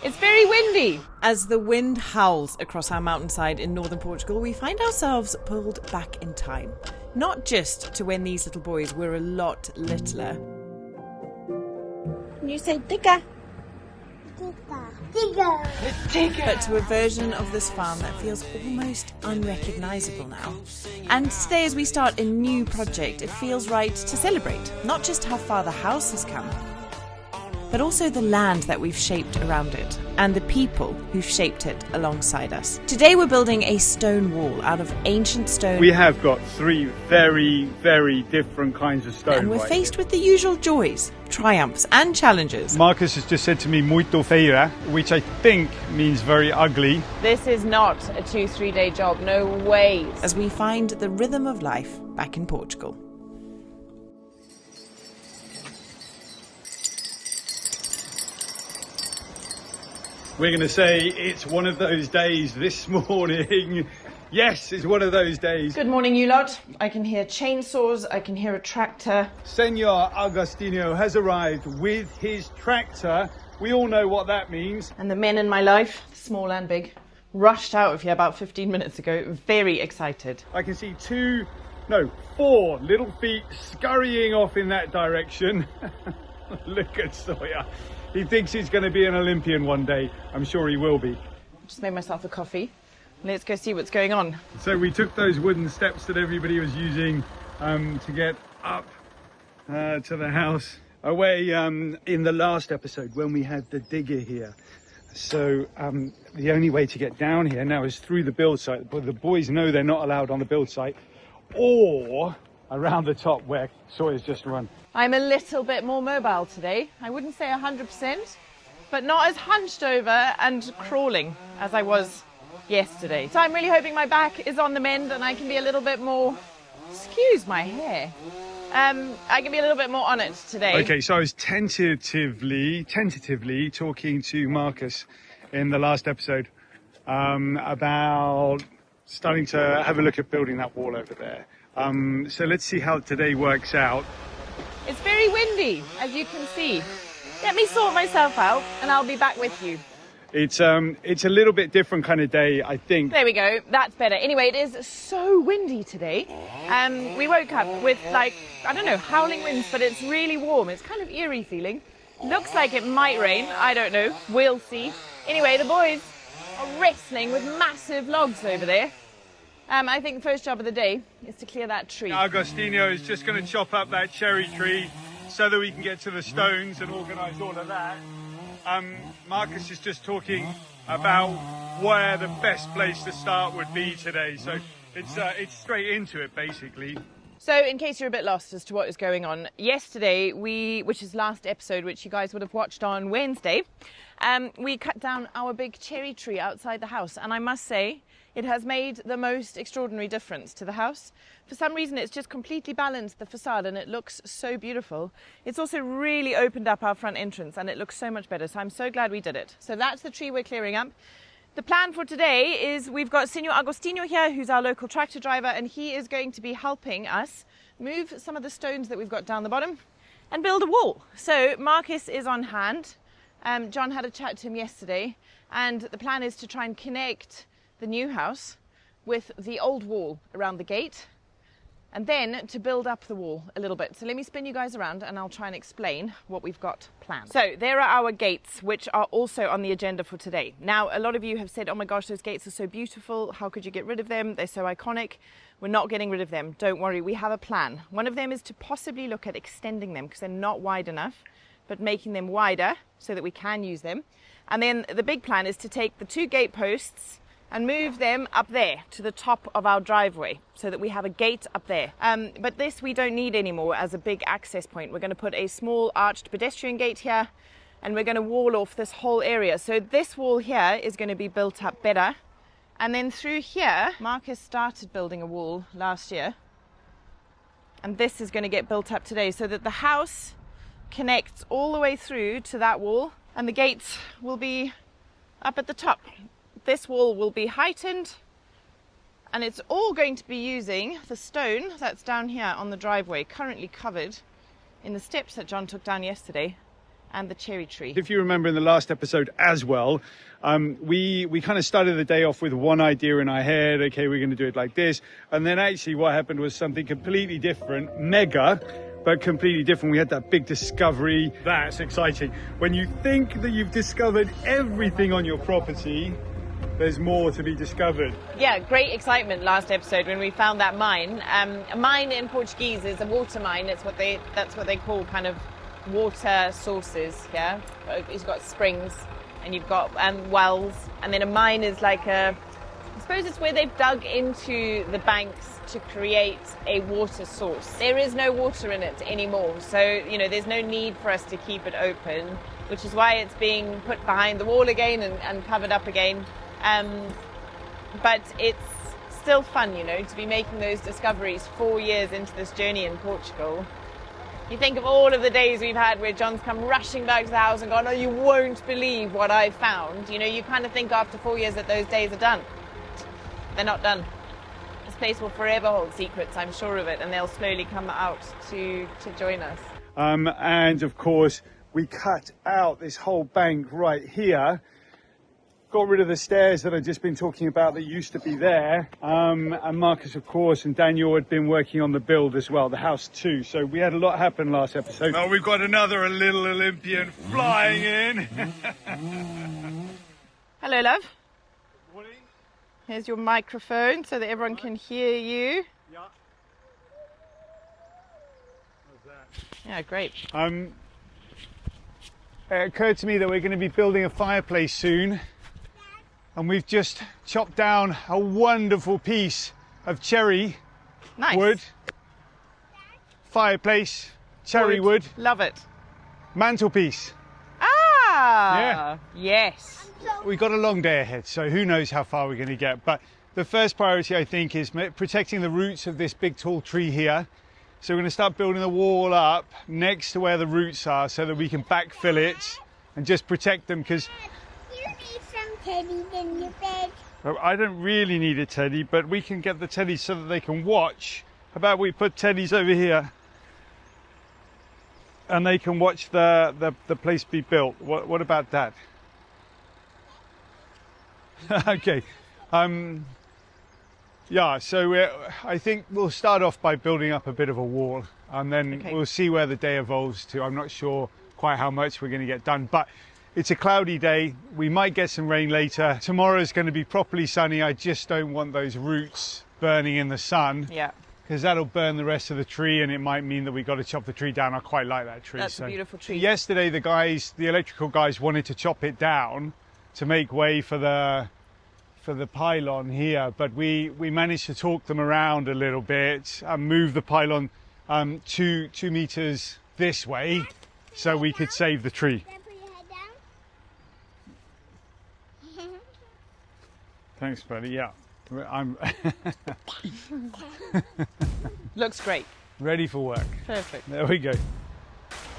It's very windy. As the wind howls across our mountainside in northern Portugal, we find ourselves pulled back in time. Not just to when these little boys were a lot littler. You say digger. Digger. But to a version of this farm that feels almost unrecognisable now. And today, as we start a new project, it feels right to celebrate not just how far the house has come, but also the land that we've shaped around it and the people who've shaped it alongside us. Today we're building a stone wall out of ancient stone. We have got three very, very different kinds of stone. And we're faced with the usual joys, triumphs and challenges. Marcus has just said to me muito feia, which I think means very ugly. This is not a 2-3 day job, no ways. As we find the rhythm of life back in Portugal. We're going to say it's one of those days this morning. Yes, it's one of those days. Good morning, you lot. I can hear chainsaws, I can hear a tractor. Senor Agostinho has arrived with his tractor. We all know what that means. And the men in my life, small and big, rushed out of here about 15 minutes ago, very excited. I can see 4 little feet scurrying off in that direction. Look at Sawyer. He thinks he's going to be an Olympian one day. I'm sure he will be. Just made myself a coffee. Let's go see what's going on. So we took those wooden steps that everybody was using to get up to the house away in the last episode when we had the digger here. So the only way to get down here now is through the build site. But the boys know they're not allowed on the build site or around the top where Sawyer's just run. I'm a little bit more mobile today. I wouldn't say 100%, but not as hunched over and crawling as I was yesterday. So I'm really hoping my back is on the mend and I can be a little bit more, excuse my hair, I can be a little bit more on it today. Okay, so I was tentatively talking to Marcus in the last episode about starting to have a look at building that wall over there. So let's see how today works out. It's very windy, as you can see. Let me sort myself out and I'll be back with you. It's a little bit different kind of day, I think. There we go, that's better. Anyway, it is so windy today. We woke up with howling winds, but it's really warm. It's kind of eerie feeling. Looks like it might rain, I don't know, we'll see. Anyway, the boys are wrestling with massive logs over there. I think the first job of the day is to clear that tree. Agostinho is just going to chop up that cherry tree so that we can get to the stones and organise all of that. Marcus is just talking about where the best place to start would be today. So it's straight into it, basically. So in case you're a bit lost as to what is going on, yesterday which is last episode, which you guys would have watched on Wednesday, we cut down our big cherry tree outside the house. And I must say, it has made the most extraordinary difference to the house. For some reason, it's just completely balanced the facade and it looks so beautiful. It's also really opened up our front entrance and it looks so much better. So I'm so glad we did it. So that's the tree we're clearing up. The plan for today is we've got Senor Agostinho here, who's our local tractor driver, and he is going to be helping us move some of the stones that we've got down the bottom and build a wall. So Marcus is on hand. John had a chat to him yesterday, and the plan is to try and connect the new house with the old wall around the gate, and then to build up the wall a little bit. So let me spin you guys around and I'll try and explain what we've got planned. So there are our gates, which are also on the agenda for today. Now, a lot of you have said, oh my gosh, those gates are so beautiful. How could you get rid of them? They're so iconic. We're not getting rid of them. Don't worry, we have a plan. One of them is to possibly look at extending them because they're not wide enough, but making them wider so that we can use them. And then the big plan is to take the 2 gate posts and move them up there to the top of our driveway so that we have a gate up there. But this we don't need anymore as a big access point. We're going to put a small arched pedestrian gate here and we're going to wall off this whole area. So this wall here is going to be built up better. And then through here, Marcus started building a wall last year. And this is going to get built up today so that the house connects all the way through to that wall and the gates will be up at the top. This wall will be heightened and it's all going to be using the stone that's down here on the driveway, currently covered in the steps that John took down yesterday and the cherry tree. If you remember in the last episode as well, we kind of started the day off with one idea in our head. Okay, we're going to do it like this. And then actually what happened was something completely different, mega, but completely different. We had that big discovery. That's exciting. When you think that you've discovered everything on your property, there's more to be discovered. Yeah, great excitement last episode when we found that mine. A mine in Portuguese is a water mine. That's what they call kind of water sources. Yeah, it's got springs and you've got wells, and then a mine is like I suppose it's where they've dug into the banks to create a water source. There is no water in it anymore, so there's no need for us to keep it open, which is why it's being put behind the wall again and covered up again. But it's still fun, to be making those discoveries 4 years into this journey in Portugal. You think of all of the days we've had where John's come rushing back to the house and gone, oh, you won't believe what I found. You kind of think after 4 years that those days are done. They're not done. This place will forever hold secrets, I'm sure of it, and they'll slowly come out to join us. And of course, we cut out this whole bank right here. Got rid of the stairs that I've just been talking about that used to be there. And Marcus, of course, and Daniel had been working on the build as well, the house too. So we had a lot happen last episode. Oh, we've got another little Olympian flying in. Hello, love. Good morning. Here's your microphone so that everyone can hear you. Yeah. How's that? Yeah, great. It occurred to me that we're going to be building a fireplace soon. And we've just chopped down a wonderful piece of cherry wood. Fireplace, cherry wood. Love it. Mantelpiece. Ah! Yeah. Yes. We've got a long day ahead, so who knows how far we're going to get. But the first priority, I think, is protecting the roots of this big tall tree here. So we're going to start building the wall up next to where the roots are so that we can backfill it and just protect them, because teddies in your bed. I don't really need a teddy, but we can get the teddies so that they can watch. How about we put teddies over here and they can watch the place be built? What about that? Okay. Yeah, so I think we'll start off by building up a bit of a wall, and then we'll see where the day evolves to. I'm not sure quite how much we're going to get done, but it's a cloudy day. We might get some rain later. Tomorrow's going to be properly sunny. I just don't want those roots burning in the sun. Yeah. Because that'll burn the rest of the tree, and it might mean that we've got to chop the tree down. I quite like that tree. That's a beautiful tree. Yesterday, the electrical guys wanted to chop it down to make way for the pylon here, but we managed to talk them around a little bit and move the pylon 2 meters this way so we could save the tree. Thanks, buddy. Yeah, I'm Looks great. ready for work. Perfect. There we go.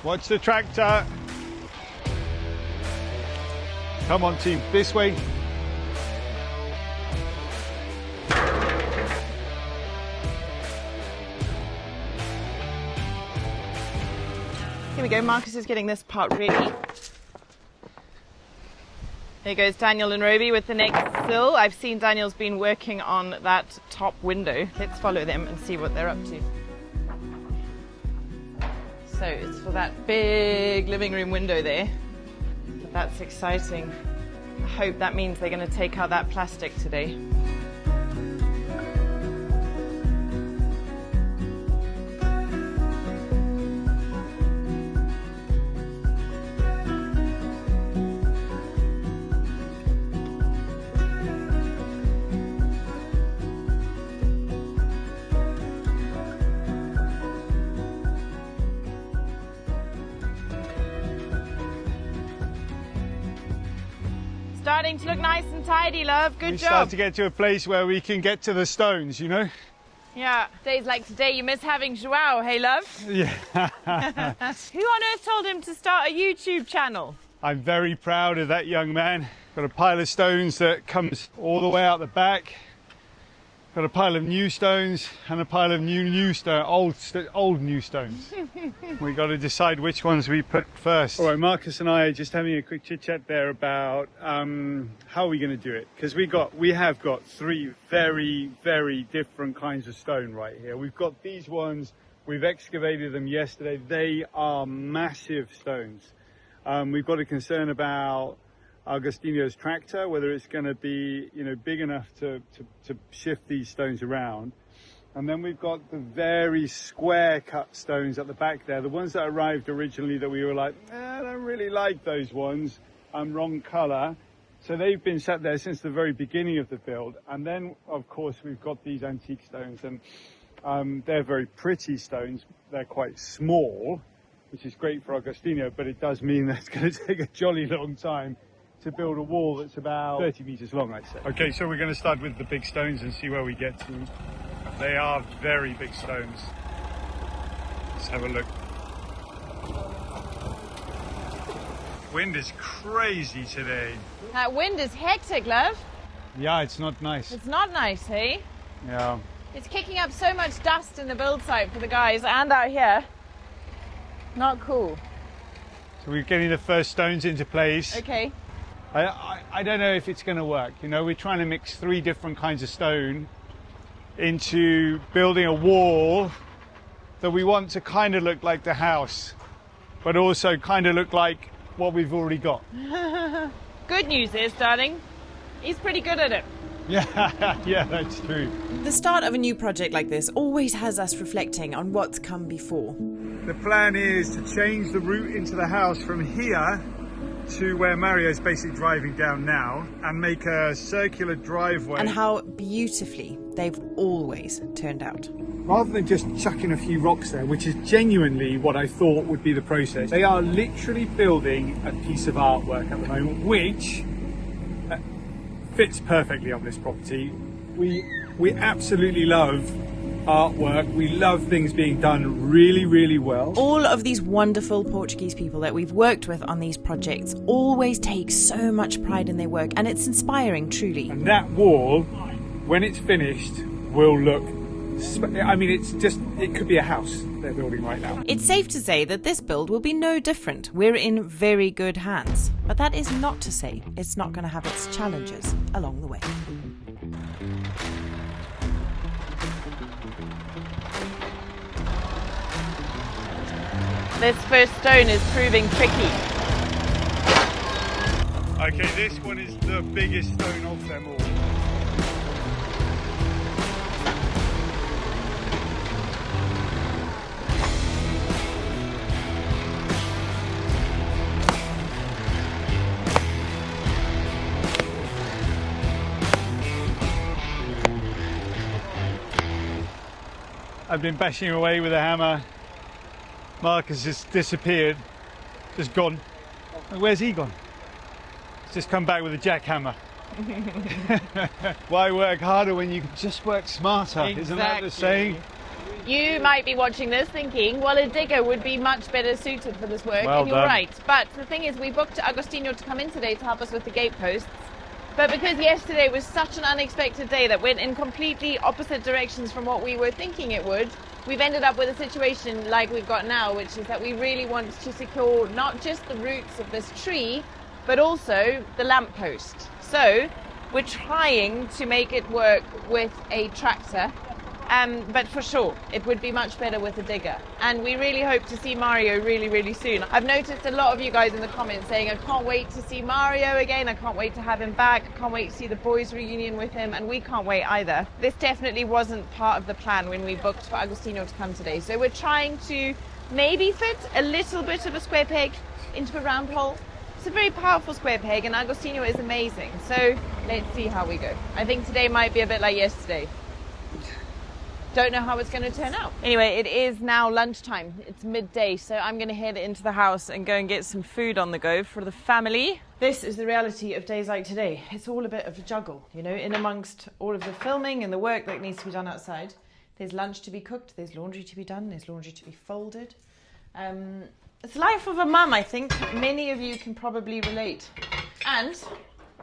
Watch the tractor. Come on, team, this way. Here we go. Marcus is getting this part ready. There goes Daniel and Roby with the next sill. I've seen Daniel's been working on that top window. Let's follow them and see what they're up to. So it's for that big living room window there. That's exciting. I hope that means they're going to take out that plastic today. Starting to look nice and tidy, love. Good We job. start to get to a place where we can get to the stones, you know? Yeah. Days like today, you miss having Joao, hey, love? Yeah. Who on earth told him to start a YouTube channel? I'm very proud of that young man. Got a pile of stones that comes all the way out the back. Got a pile of new stones and a pile of old new stones. We got to decide which ones we put first. All right, Marcus and I are just having a quick chit chat there about how are we going to do it, because we have got three very, very different kinds of stone right here. We've got these ones. We've excavated them yesterday. They are massive stones. We've got a concern about Agostinho's tractor, whether it's going to be, big enough to shift these stones around. And then we've got the very square cut stones at the back there, the ones that arrived originally that we were like, I don't really like those ones, wrong color. So they've been sat there since the very beginning of the build. And then of course we've got these antique stones, and they're very pretty stones. They're quite small, which is great for Agostinho, but it does mean that it's going to take a jolly long time to build a wall that's about 30 meters long, I'd say. Okay, so we're going to start with the big stones and see where we get to. They are very big stones. Let's have a look. Wind is crazy today. That wind is hectic, love. Yeah, it's not nice. It's not nice, hey? Yeah. It's kicking up so much dust in the build site for the guys and out here. Not cool. So we're getting the first stones into place. Okay. I don't know if it's going to work. We're trying to mix three different kinds of stone into building a wall that we want to kind of look like the house, but also kind of look like what we've already got. Good news is, darling, he's pretty good at it. Yeah, that's true. The start of a new project like this always has us reflecting on what's come before. The plan is to change the route into the house from here to where Mario's basically driving down now, and make a circular driveway. And how beautifully they've always turned out. Rather than just chucking a few rocks there, which is genuinely what I thought would be the process, they are literally building a piece of artwork at the moment, which fits perfectly on this property. We absolutely love artwork. We love things being done really, really well. All of these wonderful Portuguese people that we've worked with on these projects always take so much pride in their work, and it's inspiring, truly. And that wall, when it's finished, will look, it could be a house they're building right now. It's safe to say that this build will be no different. We're in very good hands. But that is not to say it's not going to have its challenges along the way. This first stone is proving tricky. Okay, this one is the biggest stone of them all. I've been bashing away with a hammer. Marcus has disappeared, just gone. Where's he gone? He's just come back with a jackhammer. Why work harder when you can just work smarter? Exactly. Isn't that the saying? You might be watching this thinking, well, a digger would be much better suited for this work, Well and you're done. right. But the thing is, we booked Agostinho to come in today to help us with the gate posts. But because yesterday was such an unexpected day that went in completely opposite directions from what we were thinking it would, we've ended up with a situation like we've got now, which is that we really want to secure not just the roots of this tree, but also the lamppost. So we're trying to make it work with a tractor, but for sure, it would be much better with a digger. And we really hope to see Mario really, really soon. I've noticed a lot of you guys in the comments saying, I can't wait to see Mario again, I can't wait to have him back, I can't wait to see the boys' reunion with him, and we can't wait either. This definitely wasn't part of the plan when we booked for Agostinho to come today. So we're trying to maybe fit a little bit of a square peg into a round hole. It's a very powerful square peg, and Agostinho is amazing. So let's see how we go. I think today might be a bit like yesterday. Don't know how it's going to turn out. Anyway, it is now lunchtime. It's midday, so I'm going to head into the house and go and get some food on the go for the family. This is the reality of days like today. It's all a bit of a juggle, you know, in amongst all of the filming and the work that needs to be done outside. There's lunch to be cooked, there's laundry to be done, there's laundry to be folded. It's the life of a mum, I think. Many of you can probably relate. And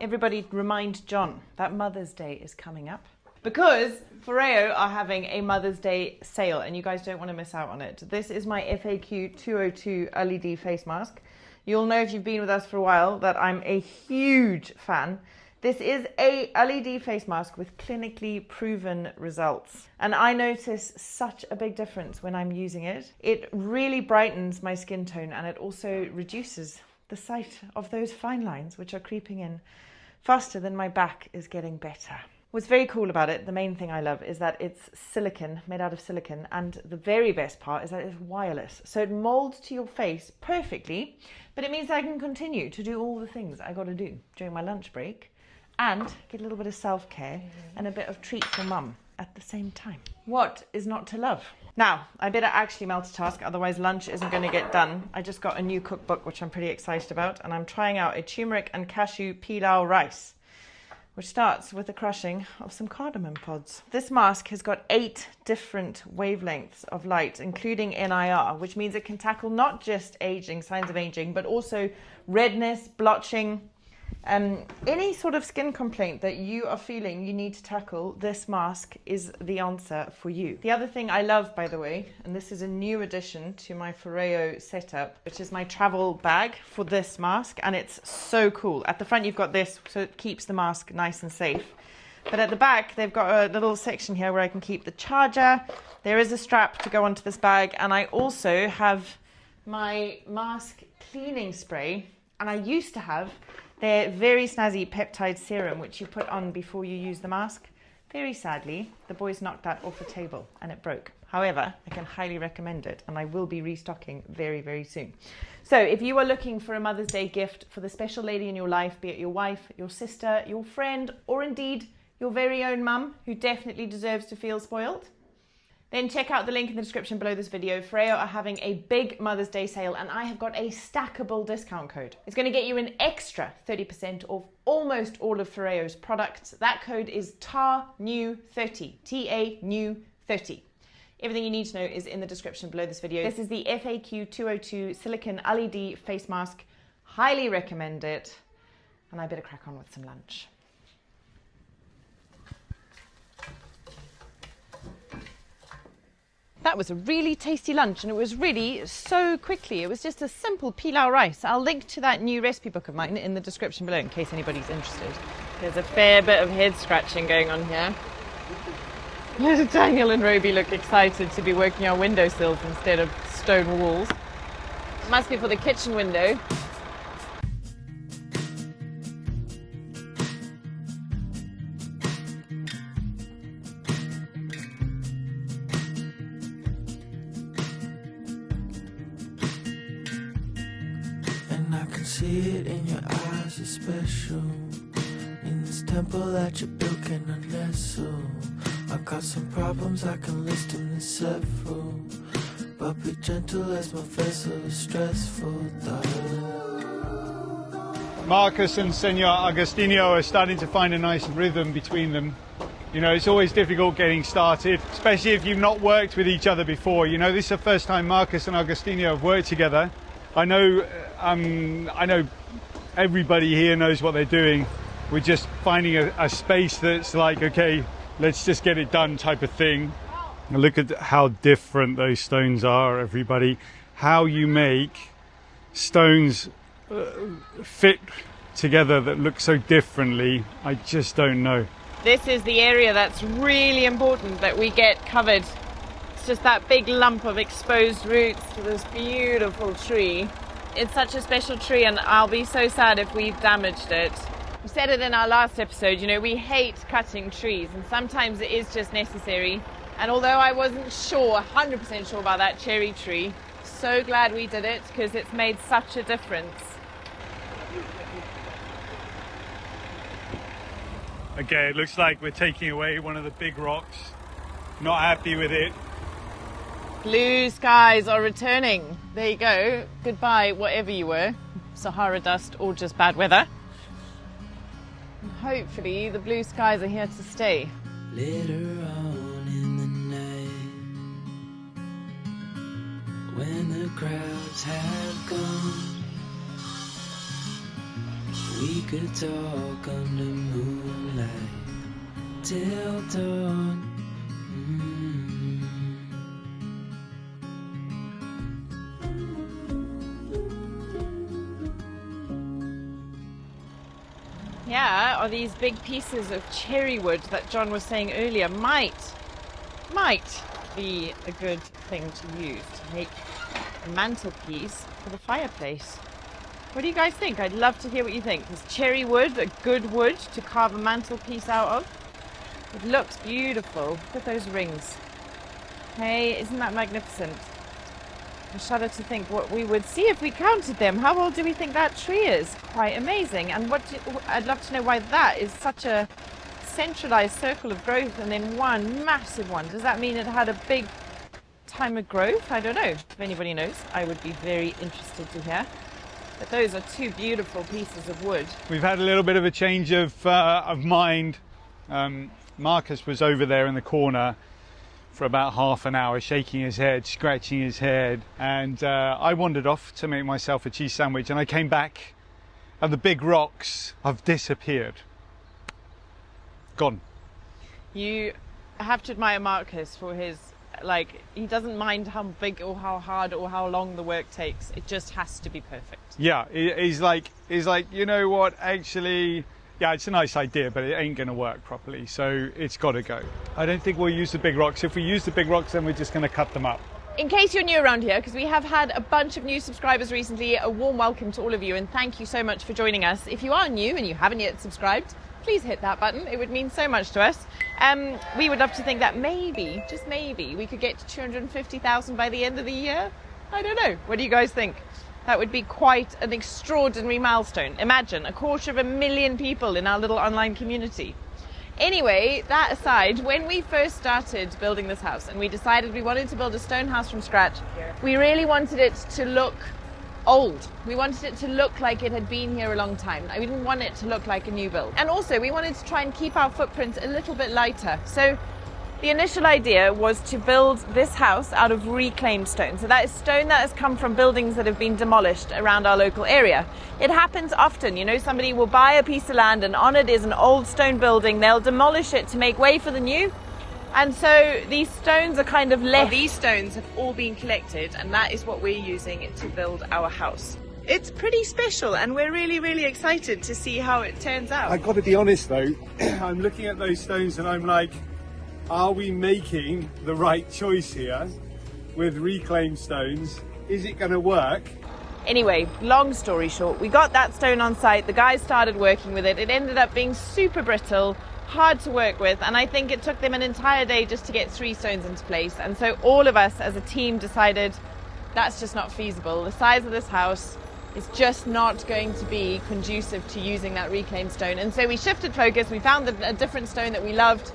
everybody remind John that Mother's Day is coming up. because Foreo are having a Mother's Day sale and you guys don't want to miss out on it. This is my FAQ 202 LED face mask. You'll know if you've been with us for a while that I'm a huge fan. This is a LED face mask with clinically proven results. And I notice such a big difference when I'm using it. It really brightens my skin tone and it also reduces the sight of those fine lines which are creeping in faster than my back is getting better. What's very cool about it, the main thing I love, is that it's silicone, made out of silicone, and the very best part is that it's wireless. So it molds to your face perfectly, but it means that I can continue to do all the things I got to do during my lunch break and get a little bit of self-care and a bit of treat for mum at the same time. What is not to love? Now, I better actually multitask, otherwise lunch isn't going to get done. I just got a new cookbook, which I'm pretty excited about, and I'm trying out a turmeric and cashew pilau rice, which starts with the crushing of some cardamom pods. This mask has got 8 different wavelengths of light, including NIR, which means it can tackle not just aging, signs of aging, but also redness, blotching, any sort of skin complaint that you are feeling you need to tackle. This mask is the answer for you. The other thing I love, by the way, and this is a new addition to my Foreo setup, which is my travel bag for this mask, and it's so cool. At the front you've got this, so it keeps the mask nice and safe. But at the back they've got a little section here where I can keep the charger. There is a strap to go onto this bag, and I also have my mask cleaning spray, and I used to have their very snazzy peptide serum, which you put on before you use the mask. Very sadly, the boys knocked that off the table and it broke. However, I can highly recommend it, and I will be restocking very, very soon. So if you are looking for a Mother's Day gift for the special lady in your life, be it your wife, your sister, your friend, or indeed your very own mum, who definitely deserves to feel spoiled, then check out the link in the description below this video. Foreo are having a big Mother's Day sale, and I have got a stackable discount code. It's going to get you an extra 30% off almost all of Foreo's products. That code is TANEW30, TANEW30. Everything you need to know is in the description below this video. This is the FAQ 202 silicone LED face mask. Highly recommend it, and I better crack on with some lunch. That was a really tasty lunch, and it was really so quickly. It was just a simple pilau rice. I'll link to that new recipe book of mine in the description below in case anybody's interested. There's a fair bit of head scratching going on here. Daniel and Roby look excited to be working on windowsills instead of stone walls. It must be for the kitchen window. See it in your eyes, you're special. In this temple that you built, can I nestle? I got some problems, I can list them as several, but be gentle as my vessel is stressful, darling. Marcus and Senor Agostinho are starting to find a nice rhythm between them. You know, it's always difficult getting started, especially if you've not worked with each other before. You know, this is the first time Marcus and Agostinho have worked together. I know everybody here knows what they're doing. We're just finding a space that's like, okay, let's just get it done type of thing. And look at how different those stones are, everybody. How you make stones fit together that look so differently, I just don't know. This is the area that's really important that we get covered. It's just that big lump of exposed roots to this beautiful tree. It's such a special tree, and I'll be so sad if we've damaged it. We said it in our last episode, you know, we hate cutting trees, and sometimes it is just necessary. And although I wasn't sure, 100% sure about that cherry tree, so glad we did it because it's made such a difference. Okay, it looks like we're taking away one of the big rocks. Not happy with it. Blue skies are returning. There you go. Goodbye, whatever you were. Sahara dust or just bad weather. And hopefully the blue skies are here to stay. Later on in the night, when the crowds have gone, we could talk under moonlight till dawn. Yeah, are these big pieces of cherry wood that John was saying earlier might be a good thing to use to make a mantelpiece for the fireplace. What do you guys think? I'd love to hear what you think. Is cherry wood a good wood to carve a mantelpiece out of? It looks beautiful. Look at those rings. Hey, isn't that magnificent? I shudder to think what we would see if we counted them. How old do we think that tree is? Quite amazing. And I'd love to know why that is such a centralized circle of growth and then one massive one. Does that mean it had a big time of growth? I don't know. If anybody knows, I would be very interested to hear. But those are two beautiful pieces of wood. We've had a little bit of a change of mind. Marcus was over there in the corner for about half an hour, shaking his head, scratching his head, and I wandered off to make myself a cheese sandwich, and I came back and the big rocks have disappeared. Gone. You have to admire Marcus for his, he doesn't mind how big or how hard or how long the work takes. It just has to be perfect. Yeah, he's like, you know what, actually, yeah, it's a nice idea, but it ain't going to work properly, so it's got to go. I don't think we'll use the big rocks. If we use the big rocks, then we're just going to cut them up. In case you're new around here, because we have had a bunch of new subscribers recently, a warm welcome to all of you, and thank you so much for joining us. If you are new and you haven't yet subscribed, please hit that button. It would mean so much to us. We would love to think that maybe, just maybe, we could get to 250,000 by the end of the year. I don't know. What do you guys think? That would be quite an extraordinary milestone. Imagine 250,000 people in our little online community. Anyway, that aside, when we first started building this house and we decided we wanted to build a stone house from scratch, we really wanted it to look old. We wanted it to look like it had been here a long time. We didn't want it to look like a new build. And also we wanted to try and keep our footprint a little bit lighter. So the initial idea was to build this house out of reclaimed stone. So that is stone that has come from buildings that have been demolished around our local area. It happens often, you know, somebody will buy a piece of land and on it is an old stone building. They'll demolish it to make way for the new. And so these stones are kind of left. Well, these stones have all been collected and that is what we're using to build our house. It's pretty special and we're really, really excited to see how it turns out. I've got to be honest though, I'm looking at those stones and I'm like, are we making the right choice here with reclaimed stones? Is it going to work? Anyway, long story short, we got that stone on site, the guys started working with it, it ended up being super brittle, hard to work with, and I think it took them an entire day just to get 3 stones into place. And so all of us as a team decided that's just not feasible. The size of this house is just not going to be conducive to using that reclaimed stone. And so we shifted focus, we found a different stone that we loved.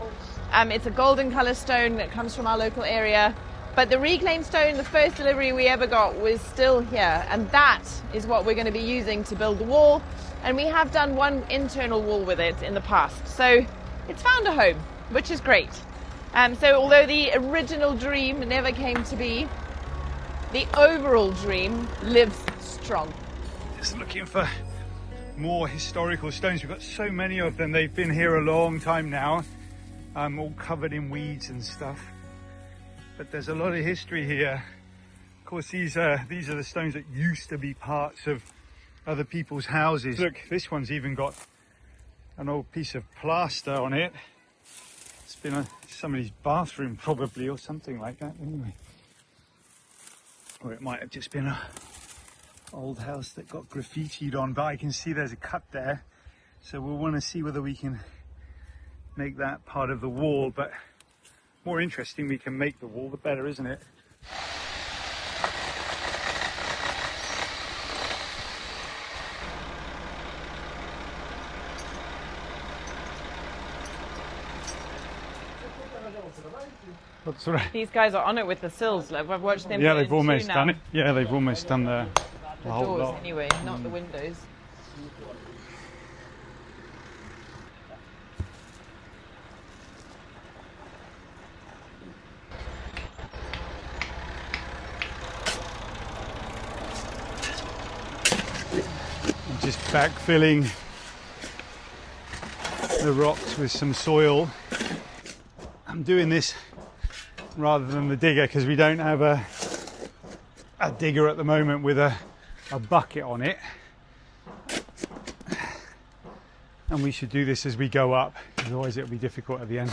It's a golden colour stone that comes from our local area. But the reclaimed stone, the first delivery we ever got, was still here. And that is what we're going to be using to build the wall. And we have done one internal wall with it in the past. So it's found a home, which is great. So although the original dream never came to be, the overall dream lives strong. Just looking for more historical stones. We've got so many of them. They've been here a long time now. All covered in weeds and stuff, but there's a lot of history here. Of course, these are the stones that used to be parts of other people's houses. Look, this one's even got an old piece of plaster on it. It's been somebody's bathroom probably, or something like that anyway. Or it might have just been an old house that got graffitied on, but I can see there's a cut there, so we'll want to see whether we can make that part of the wall. But more interesting we can make the wall, the better, isn't it? That's right. These guys are on it with the sills. I've watched them. Yeah, they've almost done it. Yeah, they've almost done the whole doors lot. anyway, not the windows. Just backfilling the rocks with some soil I'm doing this rather than the digger because we don't have a digger at the moment with a bucket on it. And we should do this as we go up, otherwise it'll be difficult at the end.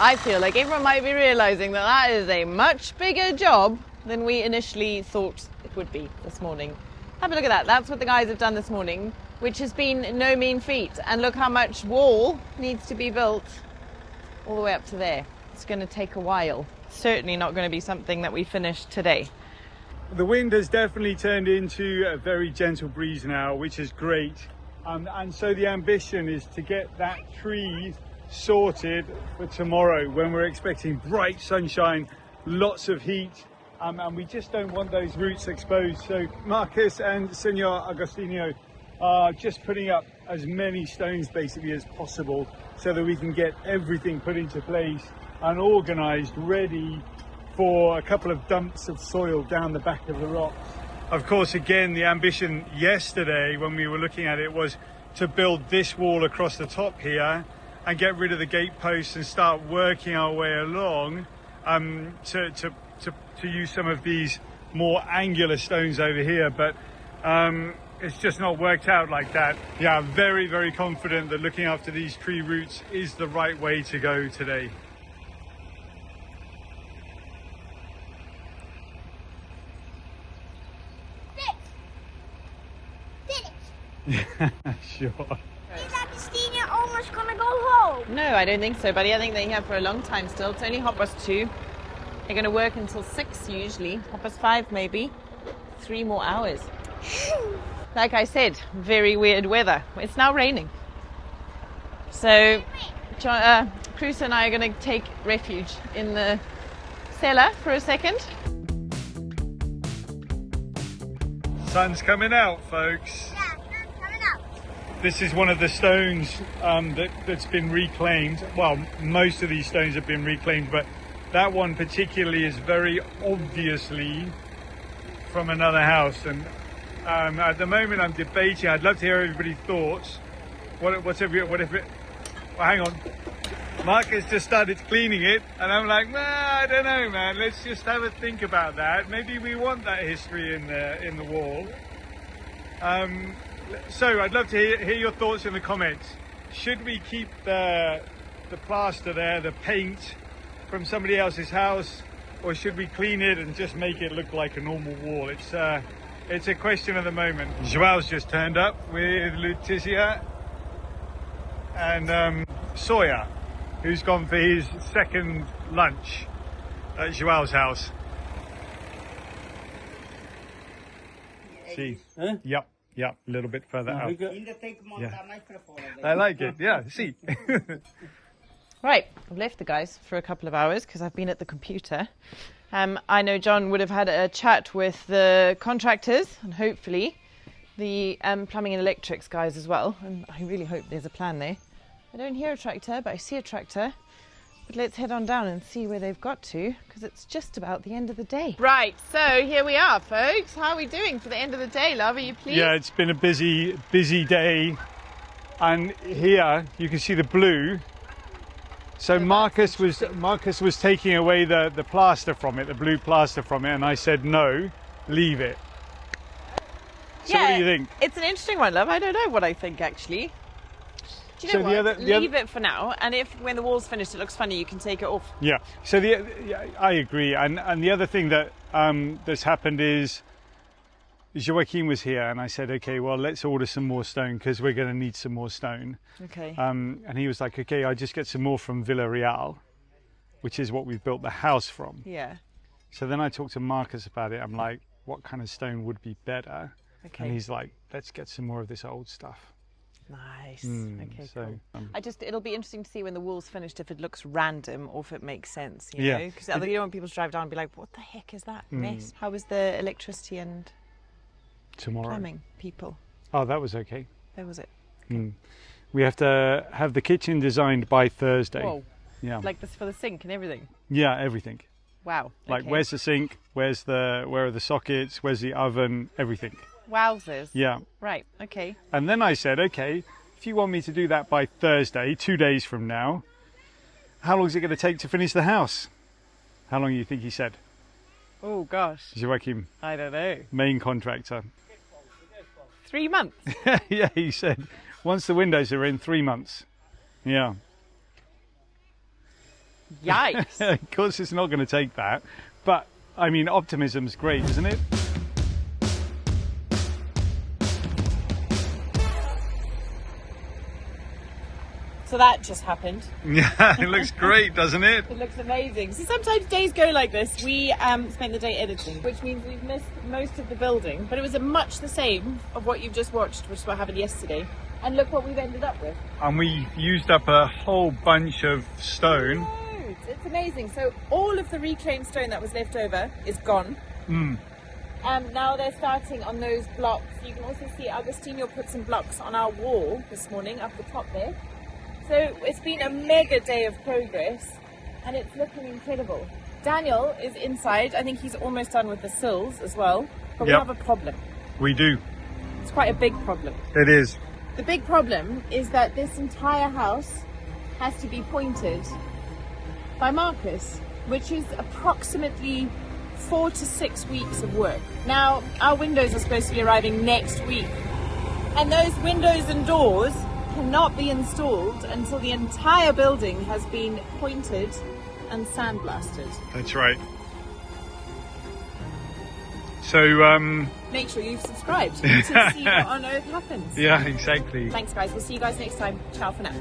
I feel like everyone might be realising that that is a much bigger job than we initially thought it would be this morning. Have a look at that. That's what the guys have done this morning, which has been no mean feat. And look how much wall needs to be built all the way up to there. It's going to take a while. Certainly not going to be something that we finish today. The wind has definitely turned into a very gentle breeze now, which is great. And so the ambition is to get that tree sorted for tomorrow when we're expecting bright sunshine, lots of heat, and we just don't want those roots exposed. So Marcus and Senor Agostinho are just putting up as many stones basically as possible so that we can get everything put into place and organised, ready for a couple of dumps of soil down the back of the rocks. Of course, again, the ambition yesterday when we were looking at it was to build this wall across the top here and get rid of the gate posts and start working our way along to use some of these more angular stones over here, but it's just not worked out like that. Yeah, I'm very, very confident that looking after these tree roots is the right way to go today. Sure. Is Agostina almost gonna go home? No, I don't think so, buddy. I think they're here for a long time still. It's only 2:30. They're going to work until 6 usually. 5:30 maybe. 3 more hours. Like I said, very weird weather. It's now raining. So, Cruz and I are going to take refuge in the cellar for a second. Sun's coming out, folks. Yeah, sun's coming out. This is one of the stones that's been reclaimed. Well, most of these stones have been reclaimed, but that one particularly is very obviously from another house. And at the moment I'm debating. I'd love to hear everybody's thoughts. What if it... Well, hang on. Marcus just started cleaning it, and I'm like, nah, I don't know, man. Let's just have a think about that. Maybe we want that history in the wall. So I'd love to hear your thoughts in the comments. Should we keep the plaster there, the paint from somebody else's house, or should we clean it and just make it look like a normal wall? It's a question of the moment. Joao's just turned up with Leticia and Sawyer, who's gone for his second lunch at Joao's house. See? Huh? Yep, a little bit further out. Yeah. I like it, yeah, see. Right, I've left the guys for a couple of hours because I've been at the computer. I know John would have had a chat with the contractors and hopefully the plumbing and electrics guys as well. And I really hope there's a plan there. I don't hear a tractor, but I see a tractor. But let's head on down and see where they've got to, because it's just about the end of the day. Right, so here we are, folks. How are we doing for the end of the day, love? Are you pleased? Yeah, it's been a busy day. And here you can see the blue. So Marcus was taking away the plaster from it, the blue plaster from it, and I said no, leave it. So what do you think? It's an interesting one, love. I don't know what I think actually. Do you know what? Leave it for now, and if when the wall's finished it looks funny, you can take it off. Yeah. So I agree, and the other thing that that's happened is Joaquin was here, and I said, okay, well, let's order some more stone because we're going to need some more stone. Okay. And he was like, okay, I just get some more from Villarreal, which is what we've built the house from. Yeah. So then I talked to Marcus about it. I'm like, what kind of stone would be better? Okay. And he's like, let's get some more of this old stuff. Nice. Okay, so, cool. It'll be interesting to see when the wall's finished if it looks random or if it makes sense, you Yeah. know? Because you don't want people to drive down and be like, what the heck is that mess? How was the electricity and tomorrow. plumbing people? Oh, that was okay. Where was it? We have to have the kitchen designed by Thursday. Whoa. Yeah. Like this for the sink and everything? Yeah, everything. Wow. Like okay. where's the sink? Where are the sockets? Where's the oven? Everything. Wowzers. Yeah. Right, okay. And then I said, okay, if you want me to do that by Thursday, 2 days from now, how long is it going to take to finish the house? How long do you think he said? Oh gosh, Is Joachim I don't know. main contractor? 3 months. Yeah, he said once the windows are in, 3 months. Yeah. Yikes. Of course it's not going to take that, but I mean optimism's great, isn't it? So that just happened. Yeah, it looks great, doesn't it? It looks amazing. So sometimes days go like this. We spent the day editing, which means we've missed most of the building, but it was much the same of what you've just watched, which is what happened yesterday. And look what we've ended up with. And we used up a whole bunch of stone. Loads. It's amazing. So all of the reclaimed stone that was left over is gone. Now they're starting on those blocks. You can also see Agostinho put some blocks on our wall this morning up the top there. So it's been a mega day of progress and it's looking incredible. Daniel is inside. I think he's almost done with the sills as well. But we have a problem. We do. It's quite a big problem. It is. The big problem is that this entire house has to be pointed by Marcus, which is approximately 4 to 6 weeks of work. Now, our windows are supposed to be arriving next week, and those windows and doors cannot be installed until the entire building has been pointed and sandblasted. That's right. So, make sure you've subscribed to see what on earth happens. yeah, exactly. Thanks guys, we'll see you guys next time. Ciao for now.